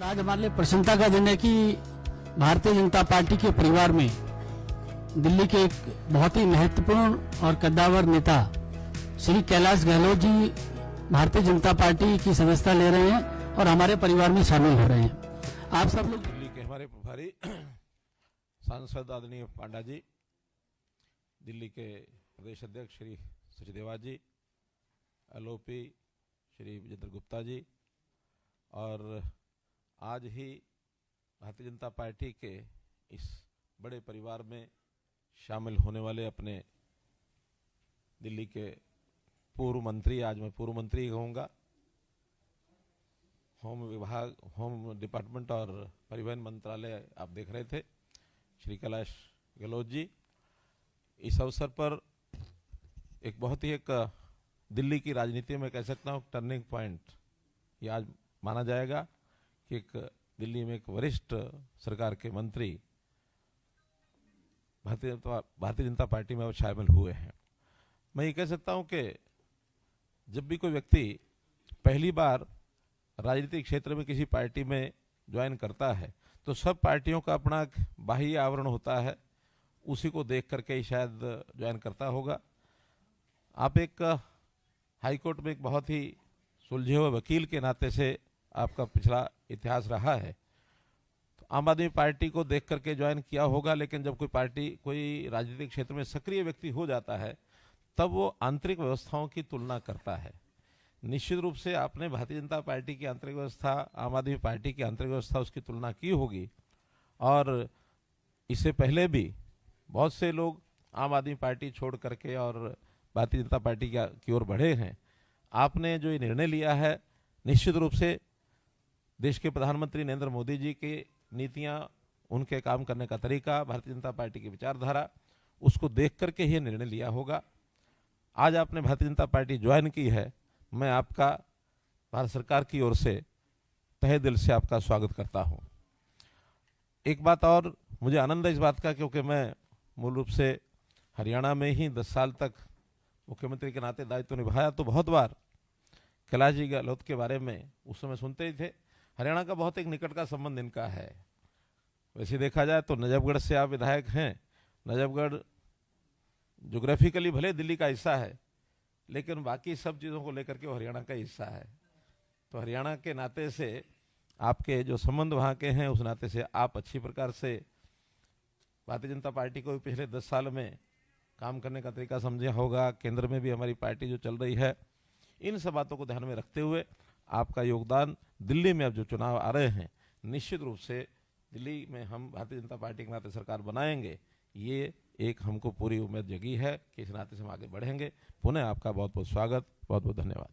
और आज हमारे लिए प्रसन्नता का दिन है कि भारतीय जनता पार्टी के परिवार में दिल्ली के एक बहुत ही महत्वपूर्ण और कद्दावर नेता श्री कैलाश गहलोत जी भारतीय जनता पार्टी की सदस्यता ले रहे हैं और हमारे परिवार में शामिल हो रहे हैं। आप सब लोग दिल्ली के हमारे प्रभारी सांसद आदरणीय पांडा जी, दिल्ली के प्रदेश अध्यक्ष श्री सचदेवा जी, एलओपी श्री विजेंद्र गुप्ता जी, और आज ही भारतीय जनता पार्टी के इस बड़े परिवार में शामिल होने वाले अपने दिल्ली के पूर्व मंत्री, आज मैं पूर्व मंत्री कहूँगा, होम विभाग, होम डिपार्टमेंट और परिवहन मंत्रालय आप देख रहे थे, श्री कैलाश गहलोत जी। इस अवसर पर एक बहुत ही एक दिल्ली की राजनीति में कह सकता हूँ टर्निंग पॉइंट ये आज माना जाएगा कि एक दिल्ली में एक वरिष्ठ सरकार के मंत्री भारतीय जनता पार्टी में अब शामिल हुए हैं। मैं ये कह सकता हूँ कि जब भी कोई व्यक्ति पहली बार राजनीतिक क्षेत्र में किसी पार्टी में ज्वाइन करता है तो सब पार्टियों का अपना बाह्य आवरण होता है, उसी को देख करके ही शायद ज्वाइन करता होगा। आप एक हाईकोर्ट में एक बहुत ही सुलझे हुए वकील के नाते से आपका पिछला इतिहास रहा है, तो आम आदमी पार्टी को देख करके ज्वाइन किया होगा। लेकिन जब कोई पार्टी, कोई राजनीतिक क्षेत्र में सक्रिय व्यक्ति हो जाता है तब वो आंतरिक व्यवस्थाओं की तुलना करता है। निश्चित रूप से आपने भारतीय जनता पार्टी की आंतरिक व्यवस्था, आम आदमी पार्टी की आंतरिक व्यवस्था, उसकी तुलना की होगी। और इससे पहले भी बहुत से लोग आम आदमी पार्टी छोड़ करके और भारतीय जनता पार्टी की ओर बढ़े हैं। आपने जो ये निर्णय लिया है, निश्चित रूप से देश के प्रधानमंत्री नरेंद्र मोदी जी की नीतियां, उनके काम करने का तरीका, भारतीय जनता पार्टी की विचारधारा, उसको देख करके ही निर्णय लिया होगा। आज आपने भारतीय जनता पार्टी ज्वाइन की है, मैं आपका भारत सरकार की ओर से तहे दिल से आपका स्वागत करता हूं। एक बात और मुझे आनंद है इस बात का, क्योंकि मैं मूल रूप से हरियाणा में ही 10 साल तक मुख्यमंत्री के नाते दायित्व निभाया, तो बहुत बार कैलाश जी गहलोत के बारे में उस समय सुनते ही थे। हरियाणा का बहुत एक निकट का संबंध इनका है। वैसे देखा जाए तो नजफगढ़ से आप विधायक हैं। नजफगढ़ ज्योग्राफिकली भले दिल्ली का हिस्सा है, लेकिन बाकी सब चीज़ों को लेकर के वो हरियाणा का हिस्सा है। तो हरियाणा के नाते से आपके जो संबंध वहाँ के हैं, उस नाते से आप अच्छी प्रकार से भारतीय जनता पार्टी को पिछले 10 साल में काम करने का तरीका समझा होगा। केंद्र में भी हमारी पार्टी जो चल रही है, इन सब बातों को ध्यान में रखते हुए आपका योगदान दिल्ली में अब जो चुनाव आ रहे हैं, निश्चित रूप से दिल्ली में हम भारतीय जनता पार्टी के नाते सरकार बनाएंगे, ये एक हमको पूरी उम्मीद जगी है कि इस नाते से हम आगे बढ़ेंगे। पुनः आपका बहुत बहुत स्वागत, बहुत बहुत धन्यवाद।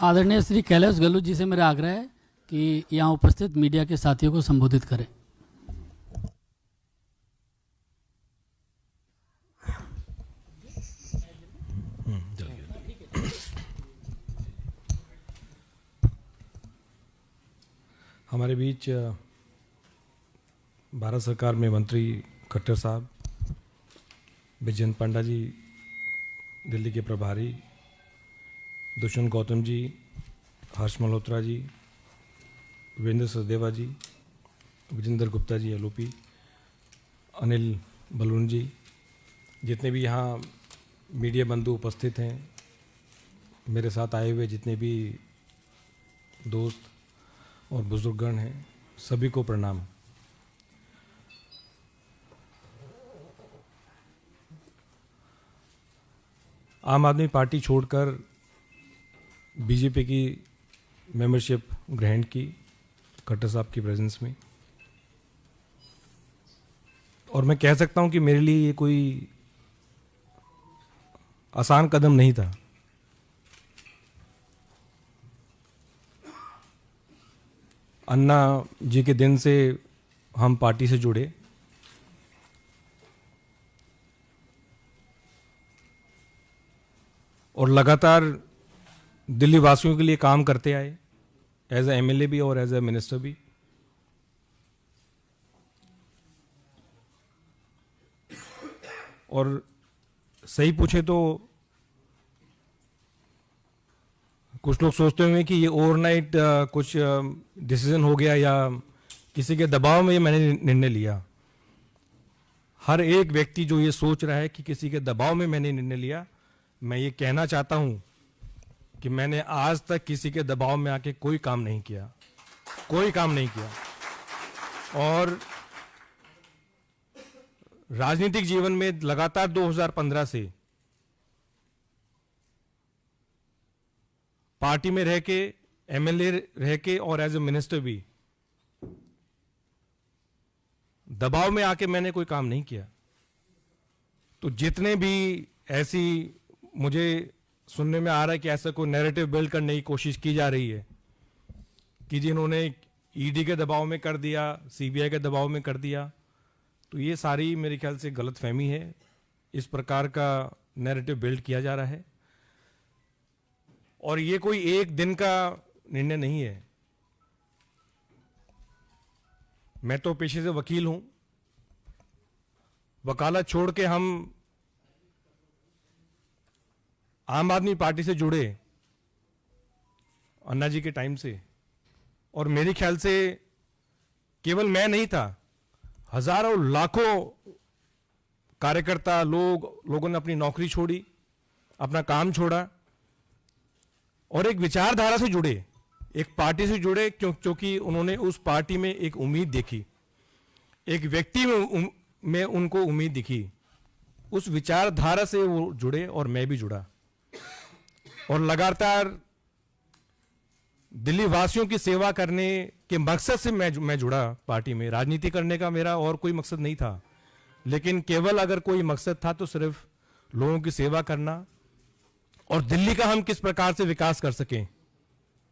आदरणीय श्री कैलाश गहलोत जी से मेरा आग्रह है कि यहाँ उपस्थित मीडिया के साथियों को संबोधित करें। हमारे बीच भारत सरकार में मंत्री खट्टर साहब, विजेंद्र पांडा जी, दिल्ली के प्रभारी दुष्यंत गौतम जी, हर्ष मल्होत्रा जी, वीरेंद्र सचदेवा जी, विजेंद्र गुप्ता जी एलओपी, अनिल बलून जी, जितने भी यहाँ मीडिया बंधु उपस्थित हैं, मेरे साथ आए हुए जितने भी दोस्त और बुजुर्गगण हैं, सभी को प्रणाम। आम आदमी पार्टी छोड़कर बीजेपी की मेंबरशिप ग्रहण की खट्टर साहब की प्रेजेंस में, और मैं कह सकता हूं कि मेरे लिए ये कोई आसान कदम नहीं था। अन्ना जी के दिन से हम पार्टी से जुड़े, और लगातार दिल्ली वासियों के लिए काम करते आए, एज ए एमएलए भी और एज ए मिनिस्टर भी। और सही पूछे तो कुछ लोग सोचते होंगे कि ये ओवरनाइट कुछ डिसीजन हो गया या किसी के दबाव में ये मैंने निर्णय लिया। हर एक व्यक्ति जो ये सोच रहा है कि किसी के दबाव में मैंने निर्णय लिया, मैं ये कहना चाहता हूं कि मैंने आज तक किसी के दबाव में आके कोई काम नहीं किया, कोई काम नहीं किया। और राजनीतिक जीवन में लगातार 2015 से पार्टी में रह के, एमएलए रह के और एज ए मिनिस्टर भी दबाव में आके मैंने कोई काम नहीं किया। तो जितने भी ऐसी मुझे सुनने में आ रहा है कि ऐसा कोई नैरेटिव बिल्ड करने की कोशिश की जा रही है कि जिन्होंने ईडी के दबाव में कर दिया, सीबीआई के दबाव में कर दिया, तो ये सारी मेरे ख्याल से गलतफहमी है। इस प्रकार का नैरेटिव बिल्ड किया जा रहा है और ये कोई एक दिन का निर्णय नहीं है। मैं तो पेशे से वकील हूं, वकालत छोड़ के हम आम आदमी पार्टी से जुड़े अन्ना जी के टाइम से, और मेरे ख्याल से केवल मैं नहीं था, हजारों लाखों कार्यकर्ता लोगों ने अपनी नौकरी छोड़ी, अपना काम छोड़ा और एक विचारधारा से जुड़े, एक पार्टी से जुड़े क्योंकि उन्होंने उस पार्टी में एक उम्मीद देखी, एक व्यक्ति में उनको उम्मीद दिखी। उस विचारधारा से वो जुड़े और मैं भी जुड़ा और लगातार दिल्ली वासियों की सेवा करने के मकसद से मैं जुड़ा पार्टी में। राजनीति करने का मेरा और कोई मकसद नहीं था, लेकिन केवल अगर कोई मकसद था तो सिर्फ लोगों की सेवा करना और दिल्ली का हम किस प्रकार से विकास कर सकें,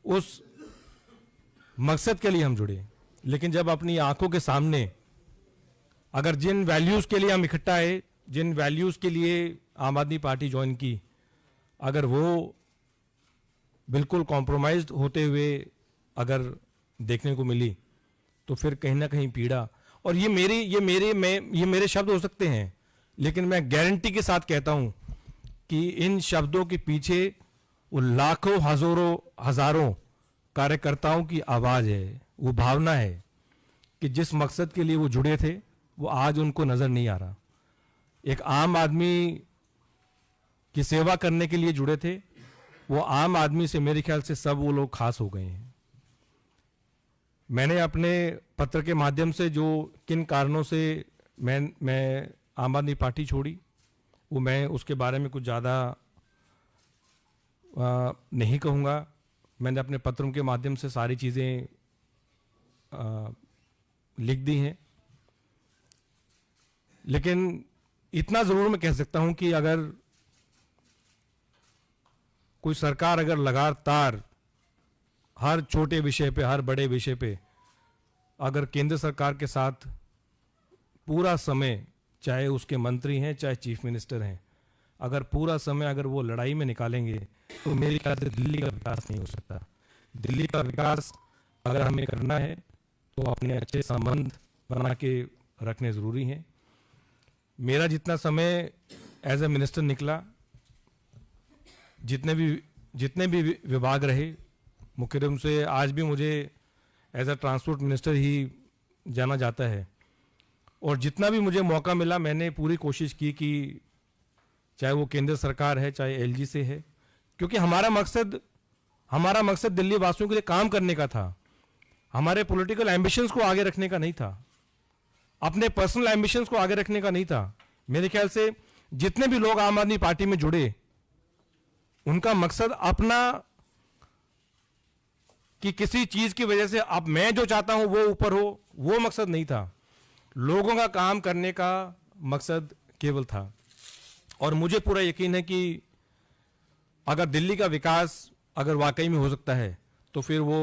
उस मकसद के लिए हम जुड़े। लेकिन जब अपनी आंखों के सामने अगर जिन वैल्यूज के लिए हम इकट्ठा आए, जिन वैल्यूज के लिए आम आदमी पार्टी ज्वाइन की, अगर वो बिल्कुल कॉम्प्रोमाइज्ड होते हुए अगर देखने को मिली तो फिर कहीं ना कहीं पीड़ा। और ये मेरे शब्द हो सकते हैं, लेकिन मैं गारंटी के साथ कहता हूं कि इन शब्दों के पीछे वो लाखों हजारों कार्यकर्ताओं की आवाज है, वो भावना है कि जिस मकसद के लिए वो जुड़े थे वो आज उनको नजर नहीं आ रहा। एक आम आदमी की सेवा करने के लिए जुड़े थे, वो आम आदमी से मेरे ख्याल से सब वो लोग खास हो गए हैं। मैंने अपने पत्र के माध्यम से जो किन कारणों से मैं आम आदमी पार्टी छोड़ी, वो मैं उसके बारे में कुछ ज़्यादा नहीं कहूँगा। मैंने अपने पत्रों के माध्यम से सारी चीज़ें लिख दी हैं, लेकिन इतना ज़रूर मैं कह सकता हूँ कि अगर कोई सरकार अगर लगातार हर छोटे विषय पे, हर बड़े विषय पे अगर केंद्र सरकार के साथ पूरा समय, चाहे उसके मंत्री हैं चाहे चीफ मिनिस्टर हैं, अगर पूरा समय अगर वो लड़ाई में निकालेंगे तो मेरे ख्याल से दिल्ली का विकास नहीं हो सकता। दिल्ली का विकास अगर हमें करना है तो अपने अच्छे संबंध बना के रखने ज़रूरी हैं। मेरा जितना समय एज ए मिनिस्टर निकला, जितने भी विभाग रहे, मुख्य रूप से आज भी मुझे एज ए ट्रांसपोर्ट मिनिस्टर ही जाना जाता है, और जितना भी मुझे मौका मिला मैंने पूरी कोशिश की कि चाहे वो केंद्र सरकार है चाहे एलजी से है, क्योंकि हमारा मकसद दिल्ली वासियों के लिए काम करने का था। हमारे पॉलिटिकल एम्बिशंस को आगे रखने का नहीं था, अपने पर्सनल एम्बिशंस को आगे रखने का नहीं था। मेरे ख्याल से जितने भी लोग आम आदमी पार्टी में जुड़े, उनका मकसद अपना कि किसी चीज की वजह से अब मैं जो चाहता हूं वो ऊपर हो, वो मकसद नहीं था। लोगों का काम करने का मकसद केवल था। और मुझे पूरा यकीन है कि अगर दिल्ली का विकास अगर वाकई में हो सकता है तो फिर वो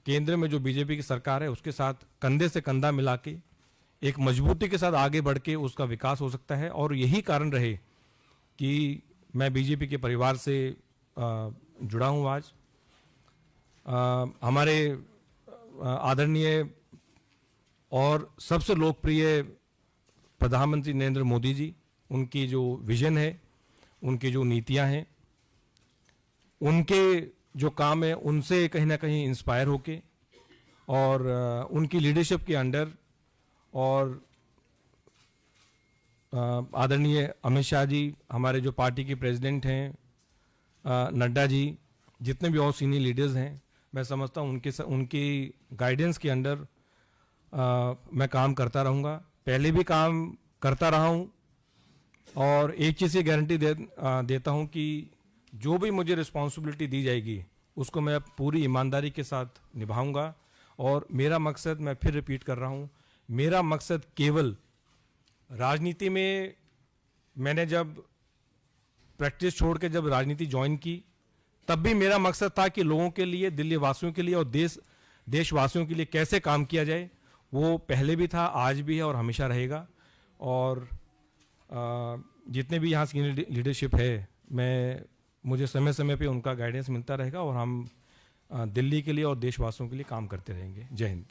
केंद्र में जो बीजेपी की सरकार है उसके साथ कंधे से कंधा मिला के एक मजबूती के साथ आगे बढ़ के उसका विकास हो सकता है। और यही कारण रहे कि मैं बीजेपी के परिवार से जुड़ा हूँ। आज हमारे आदरणीय और सबसे लोकप्रिय प्रधानमंत्री नरेंद्र मोदी जी, उनकी जो विजन है, उनकी जो नीतियां हैं, उनके जो काम है उनसे कहीं ना कहीं इंस्पायर होके और उनकी लीडरशिप के अंडर और आदरणीय अमित शाह जी, हमारे जो पार्टी के प्रेसिडेंट हैं, नड्डा जी, जितने भी और सीनियर लीडर्स हैं, मैं समझता हूँ उनकी गाइडेंस के अंडर मैं काम करता रहूँगा। पहले भी काम करता रहा हूँ और एक चीज़ की गारंटी देता हूँ कि जो भी मुझे रिस्पॉन्सिबिलिटी दी जाएगी उसको मैं पूरी ईमानदारी के साथ निभाऊंगा। और मेरा मकसद, मैं फिर रिपीट कर रहा हूँ, मेरा मकसद केवल राजनीति में, मैंने जब प्रैक्टिस छोड़ के जब राजनीति ज्वाइन की तब भी मेरा मकसद था कि लोगों के लिए, दिल्ली वासियों के लिए और देशवासियों के लिए कैसे काम किया जाए। वो पहले भी था, आज भी है और हमेशा रहेगा। और जितने भी यहाँ सीनियर लीडरशिप है, मुझे समय समय पे उनका गाइडेंस मिलता रहेगा और हम दिल्ली के लिए और देशवासियों के लिए काम करते रहेंगे। जय हिंद।